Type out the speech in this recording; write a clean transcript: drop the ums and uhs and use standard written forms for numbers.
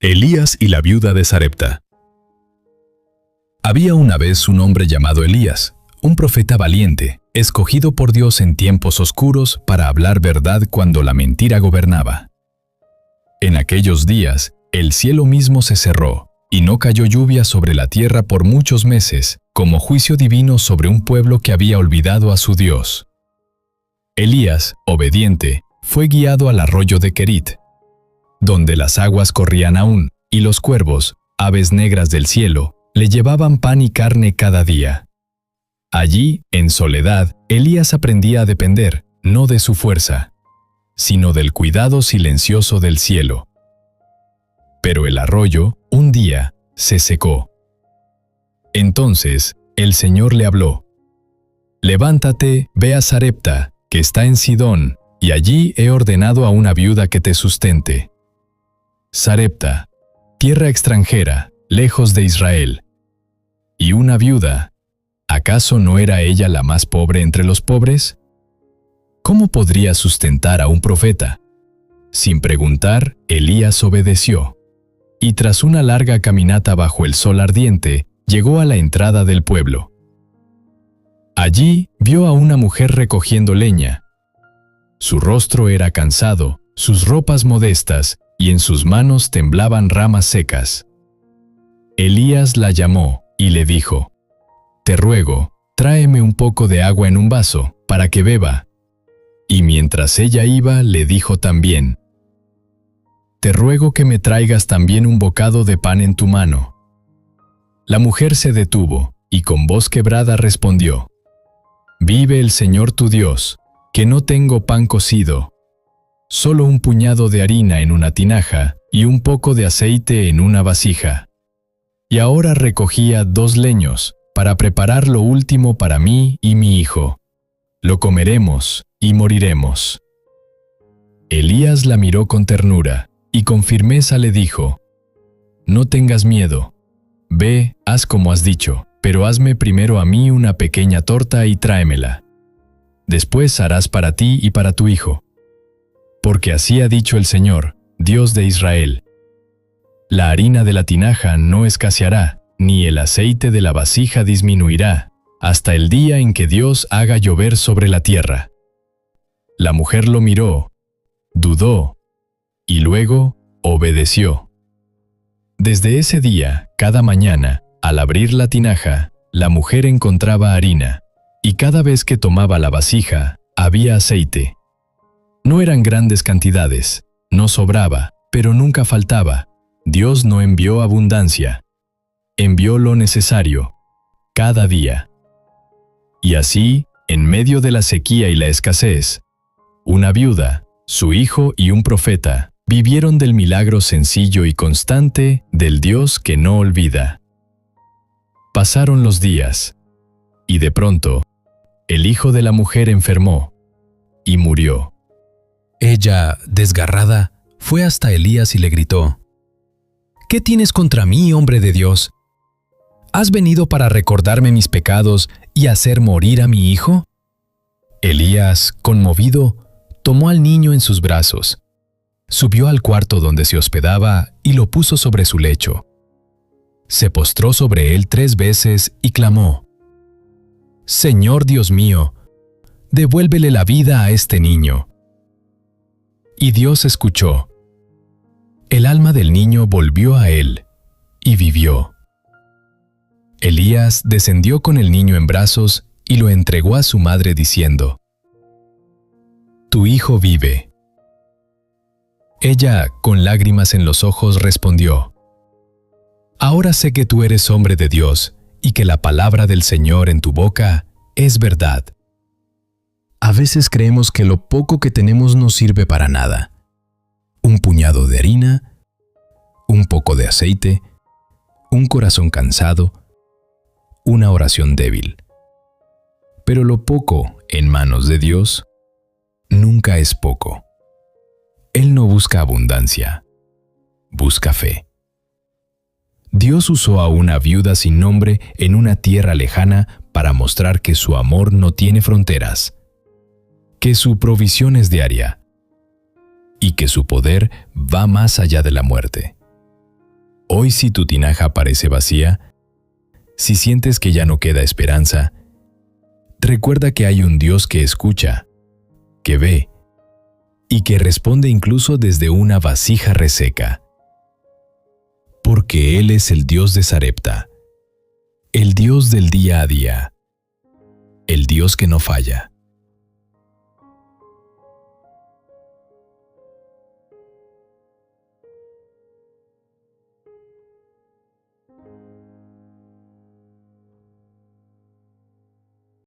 Elías y la viuda de Sarepta. Había una vez un hombre llamado Elías, un profeta valiente, escogido por Dios en tiempos oscuros para hablar verdad cuando la mentira gobernaba. En aquellos días, el cielo mismo se cerró, y no cayó lluvia sobre la tierra por muchos meses, como juicio divino sobre un pueblo que había olvidado a su Dios. Elías, obediente, fue guiado al arroyo de Querit, donde las aguas corrían aún, y los cuervos, aves negras del cielo, le llevaban pan y carne cada día. Allí, en soledad, Elías aprendía a depender, no de su fuerza, sino del cuidado silencioso del cielo. Pero el arroyo, un día, se secó. Entonces, el Señor le habló: «Levántate, ve a Sarepta, que está en Sidón, y allí he ordenado a una viuda que te sustente». Sarepta, tierra extranjera, lejos de Israel. Y una viuda, ¿acaso no era ella la más pobre entre los pobres? ¿Cómo podría sustentar a un profeta? Sin preguntar, Elías obedeció, y tras una larga caminata bajo el sol ardiente, llegó a la entrada del pueblo. Allí vio a una mujer recogiendo leña. Su rostro era cansado, sus ropas modestas, y en sus manos temblaban ramas secas. Elías la llamó y le dijo: «Te ruego, tráeme un poco de agua en un vaso, para que beba». Y mientras ella iba, le dijo también: «Te ruego que me traigas también un bocado de pan en tu mano». La mujer se detuvo, y con voz quebrada respondió: «Vive el Señor tu Dios, que no tengo pan cocido, solo un puñado de harina en una tinaja y un poco de aceite en una vasija. Y ahora recogía 2 leños para preparar lo último para mí y mi hijo. Lo comeremos y moriremos». Elías la miró con ternura y con firmeza le dijo: «No tengas miedo. Ve, haz como has dicho, pero hazme primero a mí una pequeña torta y tráemela. Después harás para ti y para tu hijo. Porque así ha dicho el Señor, Dios de Israel: la harina de la tinaja no escaseará, ni el aceite de la vasija disminuirá, hasta el día en que Dios haga llover sobre la tierra». La mujer lo miró, dudó, y luego obedeció. Desde ese día, cada mañana, al abrir la tinaja, la mujer encontraba harina, y cada vez que tomaba la vasija, había aceite. No eran grandes cantidades, no sobraba, pero nunca faltaba. Dios no envió abundancia, envió lo necesario, cada día. Y así, en medio de la sequía y la escasez, una viuda, su hijo y un profeta vivieron del milagro sencillo y constante del Dios que no olvida. Pasaron los días, y de pronto, el hijo de la mujer enfermó y murió. Ella, desgarrada, fue hasta Elías y le gritó: «¿Qué tienes contra mí, hombre de Dios? ¿Has venido para recordarme mis pecados y hacer morir a mi hijo?». Elías, conmovido, tomó al niño en sus brazos, subió al cuarto donde se hospedaba y lo puso sobre su lecho. Se postró sobre él 3 veces y clamó: «Señor Dios mío, devuélvele la vida a este niño». Y Dios escuchó. El alma del niño volvió a él, y vivió. Elías descendió con el niño en brazos y lo entregó a su madre diciendo: «Tu hijo vive». Ella, con lágrimas en los ojos, respondió: «Ahora sé que tú eres hombre de Dios y que la palabra del Señor en tu boca es verdad». A veces creemos que lo poco que tenemos no sirve para nada. Un puñado de harina, un poco de aceite, un corazón cansado, una oración débil. Pero lo poco en manos de Dios nunca es poco. Él no busca abundancia, busca fe. Dios usó a una viuda sin nombre en una tierra lejana para mostrar que su amor no tiene fronteras, que su provisión es diaria y que su poder va más allá de la muerte. Hoy, si tu tinaja parece vacía, si sientes que ya no queda esperanza, recuerda que hay un Dios que escucha, que ve y que responde incluso desde una vasija reseca. Porque Él es el Dios de Sarepta, el Dios del día a día, el Dios que no falla.